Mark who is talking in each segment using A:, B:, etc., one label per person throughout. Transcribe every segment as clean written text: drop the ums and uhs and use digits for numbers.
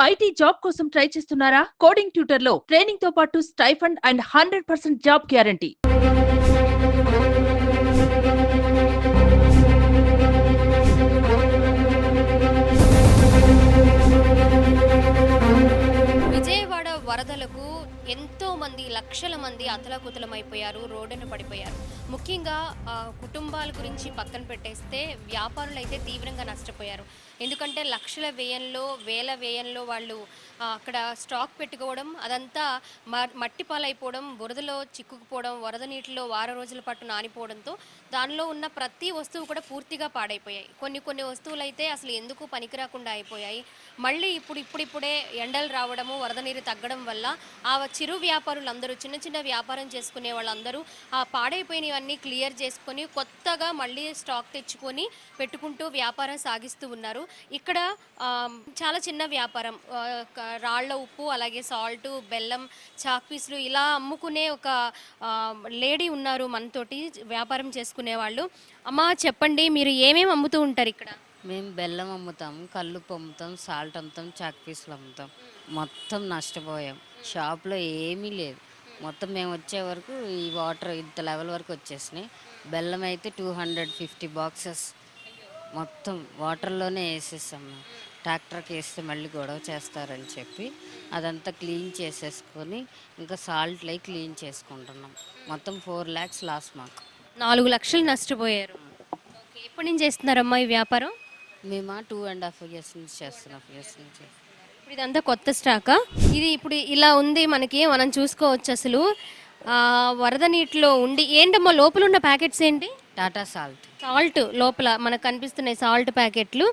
A: IT job కోసం try చేస్తున్నారా? Coding tutor లో ట్రైనింగ్ తో పాటు stipend and 100% job guarantee.
B: Vijayawada వరదలకు ఎంతో మంది లక్షల మంది అతలాకుతలమైపోయారు, రోడ్డున పడిపోయారు. ముఖ్యంగా కుటుంబాల గురించి పక్కన పెట్టేస్తే వ్యాపారులు అయితే తీవ్రంగా నష్టపోయారు. ఎందుకంటే లక్షల వ్యయంలో వేల వ్యయంలో వాళ్ళు అక్కడ స్టాక్ పెట్టుకోవడం, అదంతా మట్టి పాలైపోవడం, బురదలో చిక్కుకుపోవడం, వరద నీటిలో వారం రోజుల పాటు నానిపోవడంతో దానిలో ఉన్న ప్రతి వస్తువు కూడా పూర్తిగా పాడైపోయాయి. కొన్ని వస్తువులు అయితే అసలు ఎందుకు పనికిరాకుండా అయిపోయాయి. మళ్ళీ ఇప్పుడిప్పుడే ఎండలు రావడము, వరద నీరు తగ్గడం వల్ల ఆ చిరు వ్యాపారులందరూ, చిన్న చిన్న వ్యాపారం చేసుకునే వాళ్ళందరూ ఆ పాడైపోయినవన్నీ క్లియర్ చేసుకొని కొత్తగా మళ్ళీ స్టాక్ తెచ్చుకొని పెట్టుకుంటూ వ్యాపారం సాగిస్తూ ఉన్నారు. ఇక్కడ చాలా చిన్న వ్యాపారం, రాళ్ల ఉప్పు, అలాగే సాల్ట్, బెల్లం, చాక్ పీసులు ఇలా అమ్ముకునే ఒక లేడీ ఉన్నారు మనతోటి, వ్యాపారం చేసుకునే వాళ్ళు. అమ్మ చెప్పండి, మీరు ఏమేమి అమ్ముతూ ఉంటారు ఇక్కడ?
C: మేము బెల్లం అమ్ముతాం, కల్లుప్పు అమ్ముతాం, సాల్ట్ అమ్ముతాం, చాక్ పీసులు అమ్ముతాం. మొత్తం నష్టపోయాం. షాప్లో ఏమీ లేదు. మొత్తం మేము వచ్చే వరకు ఈ వాటర్ ఇంత లెవెల్ వరకు వచ్చేసినాయి. బెల్లం అయితే 250 బాక్సెస్ మొత్తం వాటర్లోనే వేసేసాం. ట్రాక్టర్కి వేస్తే మళ్ళీ గొడవ చేస్తారని చెప్పి అదంతా క్లీన్ చేసేసుకొని ఇంకా సాల్ట్ క్లీన్ చేసుకుంటున్నాం. మొత్తం 4 lakhs లాస్ మాకు.
B: 4 లక్షలు నష్టపోయారు. ఎప్పటి నుంచి చేస్తున్నారమ్మా ఈ వ్యాపారం?
C: మేము 2.5 years నుంచి చేస్తున్నాం.
B: ఇప్పుడు ఇదంతా కొత్త స్టాకా? ఇది ఇప్పుడు ఇలా ఉంది మనకి, మనం చూసుకోవచ్చు. అసలు వరద నీటిలో ఉండి ఏంటమ్మా లోపల ఉన్న ప్యాకెట్స్ ఏంటి?
C: టాటా సాల్ట్
B: లోపల మనకు కనిపిస్తున్నాయి సాల్ట్ ప్యాకెట్లు.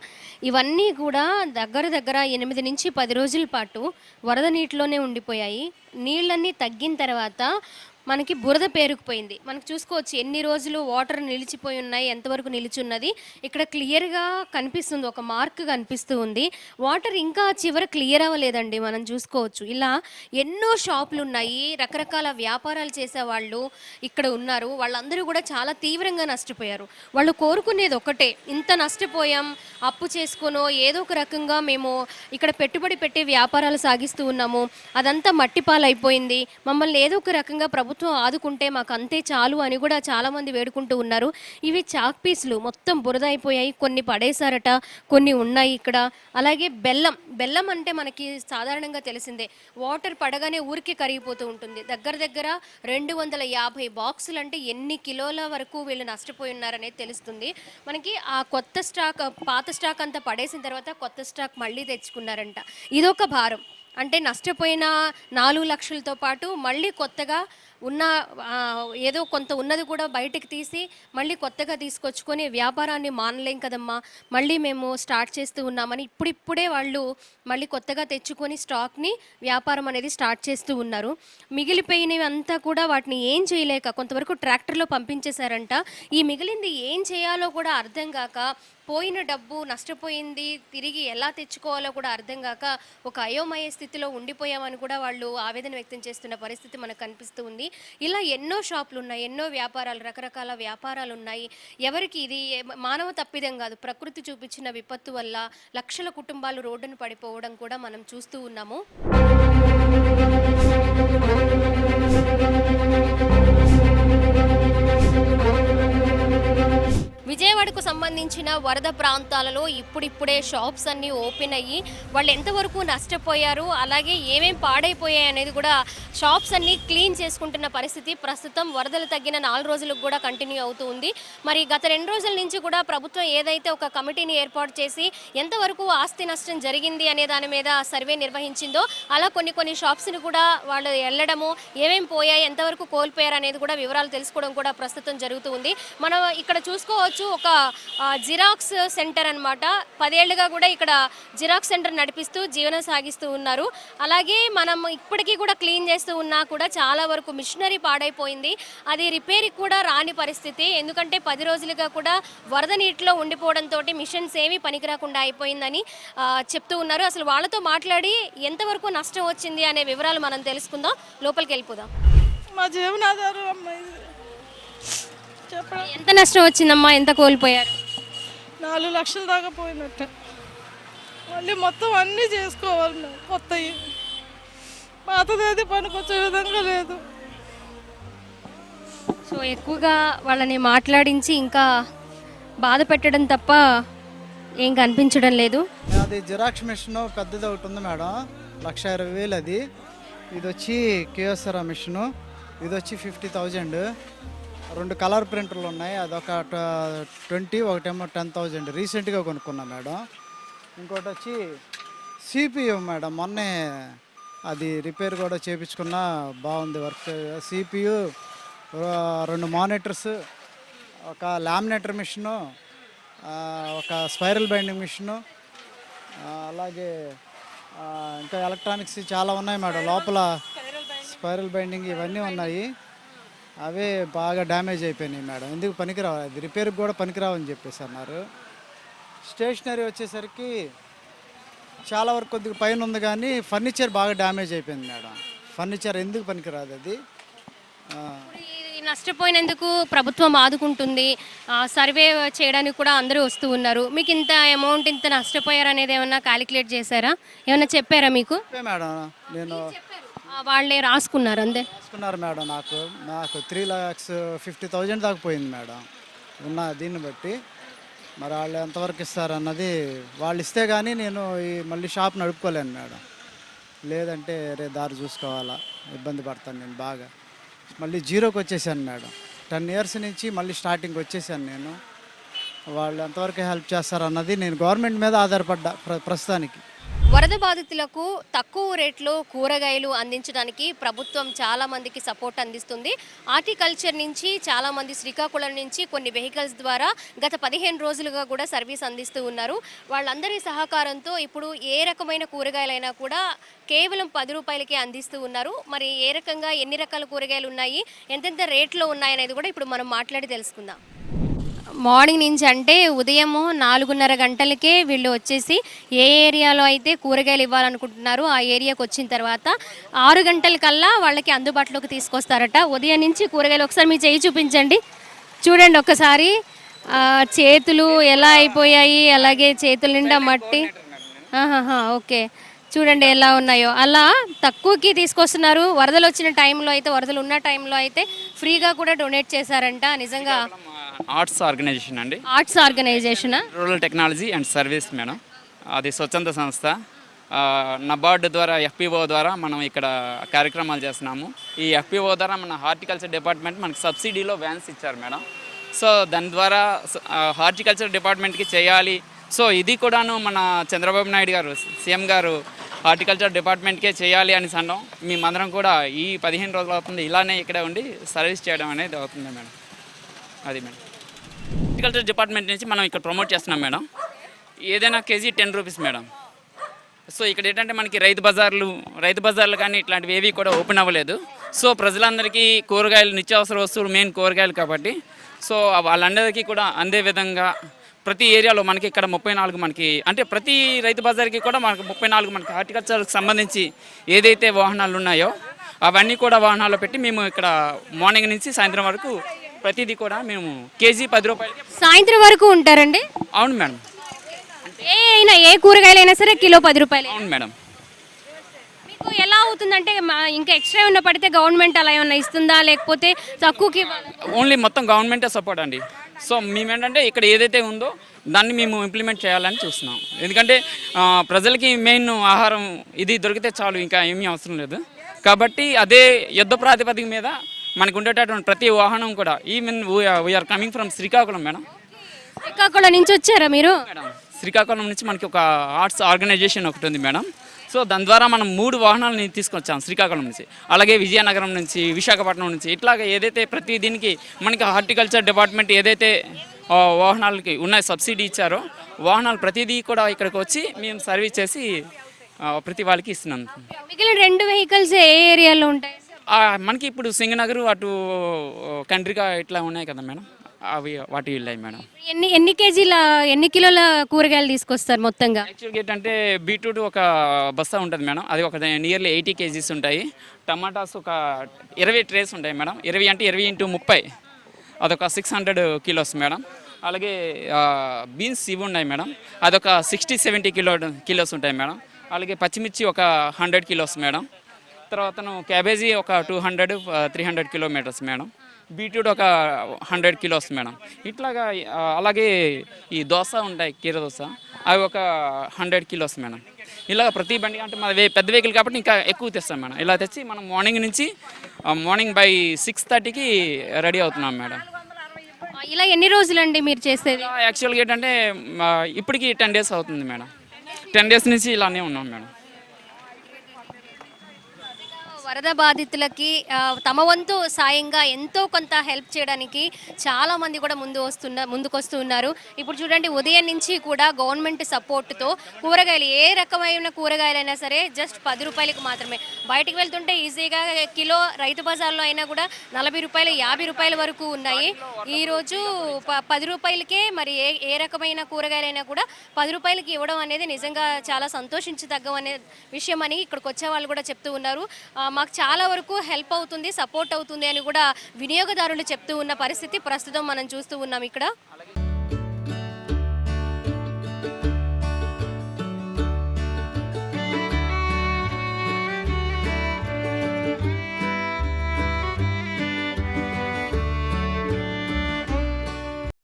B: ఇవన్నీ కూడా దగ్గర 8 నుంచి 10 రోజుల పాటు వరద నీటిలోనే ఉండిపోయాయి. నీళ్ళన్నీ తగ్గిన తర్వాత మనకి బురద పేరుకుపోయింది. మనకు చూసుకోవచ్చు ఎన్ని రోజులు వాటర్ నిలిచిపోయి ఉన్నాయి, ఎంతవరకు నిలిచి ఉన్నది ఇక్కడ క్లియర్గా కనిపిస్తుంది. ఒక మార్క్ కనిపిస్తూ ఉంది. వాటర్ ఇంకా చివర క్లియర్ అవ్వలేదండి, మనం చూసుకోవచ్చు. ఇలా ఎన్నో షాపులు ఉన్నాయి, రకరకాల వ్యాపారాలు చేసేవాళ్ళు ఇక్కడ ఉన్నారు. వాళ్ళందరూ కూడా చాలా తీవ్రంగా నష్టపోయారు. వాళ్ళు కోరుకునేది ఒకటే, ఇంత నష్టపోయాం, అప్పు చేసుకునో ఏదో ఒక రకంగా మేము ఇక్కడ పెట్టుబడి పెట్టి వ్యాపారాలు సాగిస్తూ ఉన్నాము, అదంతా మట్టిపాలైపోయింది, మమ్మల్ని ఏదో ఒక రకంగా ప్రభుత్వం ఆదుకుంటే మాకు అంతే చాలు అని కూడా చాలామంది వేడుకుంటూ ఉన్నారు. ఇవి చాక్ పీసులు మొత్తం బురద అయిపోయాయి, కొన్ని పడేశారట, కొన్ని ఉన్నాయి ఇక్కడ. అలాగే బెల్లం అంటే మనకి సాధారణంగా తెలిసిందే, వాటర్ పడగానే ఊరికి కరిగిపోతూ ఉంటుంది. దగ్గర 250 బాక్సులు అంటే ఎన్ని కిలోల వరకు వీళ్ళు నష్టపోయి ఉన్నారనేది తెలుస్తుంది మనకి. ఆ కొత్త స్టాక్, పాత స్టాక్ అంతా పడేసిన తర్వాత కొత్త స్టాక్ మళ్ళీ తెచ్చుకున్నారంట. ఇదొక భారం. అంటే నష్టపోయిన 4 లక్షలతో పాటు మళ్ళీ కొత్తగా ఉన్న ఏదో కొంత ఉన్నది కూడా బయటకు తీసి మళ్ళీ కొత్తగా తీసుకొచ్చుకొని వ్యాపారాన్ని మానలేం కదమ్మా, మళ్ళీ మేము స్టార్ట్ చేస్తూ ఉన్నామని ఇప్పుడిప్పుడే వాళ్ళు మళ్ళీ కొత్తగా తెచ్చుకొని స్టాక్ని వ్యాపారం అనేది స్టార్ట్ చేస్తూ ఉన్నారు. మిగిలిపోయినవి అంతా కూడా వాటిని ఏం చేయలేక కొంతవరకు ట్రాక్టర్లో పంపించేశారంట. ఈ మిగిలింది ఏం చేయాలో కూడా అర్థం కాక, పోయిన డబ్బు నష్టపోయింది తిరిగి ఎలా తెచ్చుకోవాలో కూడా అర్థం కాక ఒక అయోమయ స్థితిలో ఉండిపోయామని కూడా వాళ్ళు ఆవేదన వ్యక్తం చేస్తున్న పరిస్థితి మనకు కనిపిస్తూ ఉంది. ఇలా ఎన్నో షాపులు ఉన్నాయి, ఎన్నో వ్యాపారాలు, రకరకాల వ్యాపారాలు ఉన్నాయి. ఎవరికి ఇది మానవ తప్పిదం కాదు, ప్రకృతి చూపించిన విపత్తు వల్ల లక్షల కుటుంబాలు రోడ్డును పడిపోవడం కూడా మనం చూస్తూ ఉన్నాము. విజయవాడకు సంబంధించిన వరద ప్రాంతాలలో ఇప్పుడిప్పుడే షాప్స్ అన్నీ ఓపెన్ అయ్యి వాళ్ళు ఎంతవరకు నష్టపోయారు, అలాగే ఏమేం పాడైపోయాయి అనేది కూడా షాప్స్ అన్నీ క్లీన్ చేసుకుంటున్న పరిస్థితి ప్రస్తుతం వరదలు తగ్గిన 4 రోజులకు కూడా కంటిన్యూ అవుతూ ఉంది. మరి గత 2 రోజుల నుంచి కూడా ప్రభుత్వం ఏదైతే ఒక కమిటీని ఏర్పాటు చేసి ఎంతవరకు ఆస్తి నష్టం జరిగింది అనే దాని మీద సర్వే నిర్వహించిందో, అలా కొన్ని షాప్స్ని కూడా వాళ్ళు వెళ్ళడము, ఏమేం పోయాయి, ఎంతవరకు కోల్పోయారు అనేది కూడా వివరాలు తెలుసుకోవడం కూడా ప్రస్తుతం జరుగుతూ ఉంది. మనం ఇక్కడ చూసుకోవచ్చు, ఒక జిరాక్స్ సెంటర్ అన్నమాట. 10 ఏళ్లుగా కూడా ఇక్కడ జిరాక్స్ సెంటర్ నడిపిస్తూ జీవనం సాగిస్తూ ఉన్నారు. అలాగే మనం ఇప్పటికీ కూడా క్లీన్ చేస్తూ ఉన్నా కూడా చాలా వరకు మిషనరీ పాడైపోయింది, అది రిపేర్కి కూడా రాని పరిస్థితి. ఎందుకంటే 10 రోజులుగా కూడా వరద నీటిలో ఉండిపోవడంతో మిషన్స్ ఏమీ పనికిరాకుండా అయిపోయిందని చెప్తూ ఉన్నారు. అసలు వాళ్ళతో మాట్లాడి ఎంతవరకు నష్టం వచ్చింది అనే వివరాలు మనం తెలుసుకుందాం. లోపలికి వెళ్ళిపోదాం.
D: మా జీవనాధారం అమ్మాయి.
B: ఎంత నష్టం వచ్చిందమ్మా, ఎంత కోల్పోయారు?
D: 4 లక్షల దాకా పోయినట్టు. మళ్ళీ మొత్తం అన్నీ చేసుకోవాలి మేము కొత్తవి. పాతది పనికొచ్చే విధంగా లేదు.
B: సో ఎక్కువగా వాళ్ళని మాట్లాడించి ఇంకా బాధ పెట్టడం తప్ప ఏం కనిపించడం లేదు.
E: అది జిరాక్స్ మిషన్ పెద్దది ఒకటి ఉంది మేడం, 1,20,000 అది. ఇది వచ్చి కేఎస్ఆర్ మిషను, ఇది వచ్చి 50,000. 2 కలర్ ప్రింటర్లు ఉన్నాయి, అదొక 20, ఒకటేమో 10,000 రీసెంట్గా కొనుక్కున్నా మేడం. ఇంకోటి వచ్చి సిపియు మేడం, మొన్నే అది రిపేర్ కూడా చేయించుకున్నా, బాగుంది వర్క్. సిపియు, 2 మానిటర్స్, ఒక లామినేటర్ మిషను, ఒక స్పైరల్ బైండింగ్ మిషను, అలాగే ఇంకా ఎలక్ట్రానిక్స్ చాలా ఉన్నాయి మేడం. లోపల స్పైరల్ బైండింగ్ ఇవన్నీ ఉన్నాయి. అవే బాగా డ్యామేజ్ అయిపోయినాయి మేడం. ఎందుకు పనికిరావు, అది రిపేర్కి కూడా పనికిరావని చెప్పేసి అన్నారు. స్టేషనరీ వచ్చేసరికి చాలా వరకు కొద్దిగా పైన ఉంది, కానీ ఫర్నిచర్ బాగా డ్యామేజ్ అయిపోయింది మేడం. ఫర్నిచర్ ఎందుకు పనికిరాదు అది.
B: ఈ నష్టపోయినందుకు ప్రభుత్వం ఆదుకుంటుంది, సర్వే చేయడానికి కూడా అందరూ వస్తూ ఉన్నారు. మీకు ఇంత అమౌంట్ ఇంత నష్టపోయారు అనేది ఏమన్నా క్యాలిక్యులేట్ చేశారా, ఏమన్నా చెప్పారా మీకు?
E: మేడం నేను
B: వాళ్ళే రాసుకున్నారు అంతే.
E: రాసుకున్నారు మేడం. నాకు 3,50,000 దాకా పోయింది మేడం ఉన్న దీన్ని బట్టి. మరి వాళ్ళు ఎంతవరకు ఇస్తారన్నది, వాళ్ళు ఇస్తే కానీ నేను మళ్ళీ షాప్ నడుపుకోలేను మేడం. లేదంటే దారి చూసుకోవాలా, ఇబ్బంది పడతాను నేను బాగా. మళ్ళీ జీరోకి వచ్చేసాను మేడం. 10 years నుంచి మళ్ళీ స్టార్టింగ్ వచ్చేసాను నేను. వాళ్ళు ఎంతవరకు హెల్ప్ చేస్తారన్నది నేను గవర్నమెంట్ మీద ఆధారపడ్డా ప్రస్తుతానికి.
B: వరద బాధితులకు తక్కువ రేట్లో కూరగాయలు అందించడానికి ప్రభుత్వం చాలా మందికి సపోర్ట్ అందిస్తుంది. హార్టికల్చర్ నుంచి చాలామంది, శ్రీకాకుళం నుంచి కొన్ని వెహికల్స్ ద్వారా గత 15 రోజులుగా కూడా సర్వీస్ అందిస్తూ ఉన్నారు. వాళ్ళందరి సహకారంతో ఇప్పుడు ఏ రకమైన కూరగాయలైనా కూడా కేవలం 10 రూపాయలకే అందిస్తూ ఉన్నారు. మరి ఏ రకంగా ఎన్ని రకాల కూరగాయలు ఉన్నాయి, ఎంతెంత రేట్లో ఉన్నాయనేది కూడా ఇప్పుడు మనం మాట్లాడి తెలుసుకుందాం. మార్నింగ్ నుంచి అంటే ఉదయము 4:30 గంటలకే వీళ్ళు వచ్చేసి ఏ ఏరియాలో అయితే కూరగాయలు ఇవ్వాలనుకుంటున్నారో ఆ ఏరియాకి వచ్చిన తర్వాత 6 గంటలకల్లా వాళ్ళకి అందుబాటులోకి తీసుకొస్తారట. ఉదయం నుంచి కూరగాయలు, ఒకసారి మీ చేయి చూపించండి, చూడండి ఒక్కసారి. చేతులు ఎలా అయిపోయాయి, అలాగే చేతుల నిండా మట్టి. ఓకే, చూడండి ఎలా ఉన్నాయో. అలా తక్కువకి తీసుకొస్తున్నారు. వరదలు వచ్చిన టైంలో అయితే, వరదలు ఉన్న టైంలో అయితే ఫ్రీగా కూడా డొనేట్ చేశారంట. నిజంగా
F: ఆర్ట్స్ ఆర్గనైజేషన్ అండి.
B: Arts organisation,
F: rural technology and service madam. అది స్వచ్ఛంద సంస్థ. నబార్డు ద్వారా, ఎఫ్పిఓ ద్వారా మనం ఇక్కడ కార్యక్రమాలు చేస్తున్నాము. ఈ ఎఫ్పిఓ ద్వారా మన హార్టికల్చర్ డిపార్ట్మెంట్ మనకి సబ్సిడీలో వ్యాన్స్ ఇచ్చారు మేడం. సో దాని ద్వారా హార్టికల్చర్ డిపార్ట్మెంట్కి చేయాలి. సో ఇది కూడాను మన చంద్రబాబు నాయుడు గారు, సీఎం గారు హార్టికల్చర్ డిపార్ట్మెంట్కే చేయాలి అని అన్నాం. మేమందరం కూడా ఈ 15 రోజులు అవుతుంది ఇలానే ఇక్కడే ఉండి సర్వీస్ చేయడం అనేది అవుతుంది మేడం. అది మేడం, హార్టికల్చర్ డిపార్ట్మెంట్ నుంచి మనం ఇక్కడ ప్రమోట్ చేస్తున్నాం మేడం. ఏదైనా కేజీ 10 రూపీస్ మేడం. సో ఇక్కడ ఏంటంటే మనకి రైతు బజార్లు కానీ ఇట్లాంటివి ఏవి కూడా ఓపెన్ అవ్వలేదు. సో ప్రజలందరికీ కూరగాయలు, నిత్యావసర వస్తువులు మెయిన్ కూరగాయలు కాబట్టి, సో వాళ్ళందరికీ కూడా అందే విధంగా ప్రతి ఏరియాలో మనకి ఇక్కడ 34 మనకి, అంటే ప్రతి రైతు బజార్కి కూడా మనకు 34 మనకి హార్టికల్చర్కి సంబంధించి ఏదైతే వాహనాలు ఉన్నాయో అవన్నీ కూడా వాహనాల్లో పెట్టి మేము ఇక్కడ మార్నింగ్ నుంచి సాయంత్రం వరకు ప్రతిదీ కూడా మేము కేజీ 10 రూపాయలకి
B: సాయంత్రం వరకు ఉంటారండి.
F: అవును మేడం.
B: ఏ కూరగాయలైనా సరే కిలో 10 రూపాయలు.
F: అవును మేడం.
B: మీకు ఎలా అవుతుందంటే ఇంకా ఎక్స్ట్రా ఉన్న పడితే గవర్నమెంట్ అలా ఏమన్నా ఇస్తుందా, లేకపోతే తక్కువకి?
F: ఓన్లీ మొత్తం గవర్నమెంటే సపోర్ట్ అండి. సో మేమేంటంటే ఇక్కడ ఏదైతే ఉందో దాన్ని మేము ఇంప్లిమెంట్ చేయాలని చూస్తున్నాం. ఎందుకంటే ప్రజలకి మెయిన్ ఆహారం ఇది దొరికితే చాలు, ఇంకా ఏమీ అవసరం లేదు. కాబట్టి అదే యుద్ధ ప్రాతిపదిక మీద మనకు ఉండేటటువంటి ప్రతి వాహనం కూడా, even we are coming from Srikakulam madam.
B: Srikakulam నుంచి వచ్చారా మీరు?
F: మేడం శ్రీకాకుళం నుంచి మనకి ఒక ఆర్ట్స్ ఆర్గనైజేషన్ ఒకటి ఉంది మేడం. సో దాని ద్వారా మనం 3 వాహనాలని తీసుకొచ్చాం శ్రీకాకుళం నుంచి, అలాగే విజయనగరం నుంచి, విశాఖపట్నం నుంచి. ఇట్లాగా ఏదైతే ప్రతి దీనికి మనకి హార్టికల్చర్ డిపార్ట్మెంట్ ఏదైతే వాహనాలకి ఉన్న సబ్సిడీ ఇచ్చారో వాహనాలు ప్రతిదీ కూడా ఇక్కడికి వచ్చి మేము సర్వీస్ చేసి ప్రతి వాళ్ళకి ఇస్తున్నాం.
B: మిగిలిన 2 వెహికల్స్ ఏ ఏరియాలో ఉంటాయి?
F: మనకి ఇప్పుడు సింగనగర్, అటు కండ్రిక ఇట్లా ఉన్నాయి కదా మేడం, అవి వాటి వెళ్ళాయి మేడం.
B: ఎన్ని కిలోల కూరగాయలు తీసుకొస్తారు మొత్తంగా?
F: యాక్చువల్గా ఏంటంటే బీట్రూట్ ఒక బస్తా ఉంటుంది మేడం, అది ఒక నియర్లీ 80 kgs ఉంటాయి. టమాటాస్ ఒక 20 ట్రేస్ ఉంటాయి మేడం. 20 అంటే 20 × 30, అదొక 600 kilos మేడం. అలాగే బీన్స్ ఇవి ఉన్నాయి మేడం, అదొక 60-70 కిలోస్ ఉంటాయి మేడం. అలాగే పచ్చిమిర్చి ఒక 100 కిలోస్ మేడం. తర్వాతను క్యాబేజీ ఒక 200-300 కిలోమీటర్స్ మేడం. బీట్రూట్ ఒక 100 కిలోస్ మేడం. ఇట్లాగా అలాగే ఈ దోశ ఉంటాయి, కీర దోశ, అవి ఒక 100 కిలోస్ మేడం. ఇలా ప్రతి బండి అంటే మన పెద్ద వెహికల్ కాబట్టి ఇంకా ఎక్కువ తెస్తాం మేడం. ఇలా తెచ్చి మనం మార్నింగ్ బై 6:30కి రెడీ అవుతున్నాం మేడం.
B: ఇలా ఎన్ని రోజులండి మీరు చేసేది?
F: యాక్చువల్గా ఏంటంటే ఇప్పటికి 10 డేస్ అవుతుంది మేడం. 10 డేస్ నుంచి ఇలానే ఉన్నాం మేడం.
B: వరద బాధితులకి తమ వంతు సాయంగా ఎంతో కొంత హెల్ప్ చేయడానికి చాలా మంది కూడా ముందుకొస్తూ ఉన్నారు. ఇప్పుడు చూడండి, ఉదయం నుంచి కూడా గవర్నమెంట్ సపోర్ట్తో కూరగాయలు, ఏ రకమైన కూరగాయలైనా సరే జస్ట్ 10 రూపాయలకి మాత్రమే. బయటికి వెళ్తుంటే ఈజీగా కిలో రైతు బజార్లో అయినా కూడా 40 రూపాయలు, 50 రూపాయల వరకు ఉన్నాయి. ఈరోజు 10 రూపాయలకే మరి ఏ రకమైన కూరగాయలైనా కూడా 10 రూపాయలకి ఇవ్వడం అనేది నిజంగా చాలా సంతోషించదగ్గ అనే విషయం అని ఇక్కడికి వచ్చే వాళ్ళు కూడా చెప్తూ ఉన్నారు. మాకు చాలా వరకు హెల్ప్ అవుతుంది, సపోర్ట్ అవుతుంది అని కూడా వినియోగదారులు చెప్తూ ఉన్న పరిస్థితి ప్రస్తుతం మనం చూస్తూ ఉన్నాం ఇక్కడ.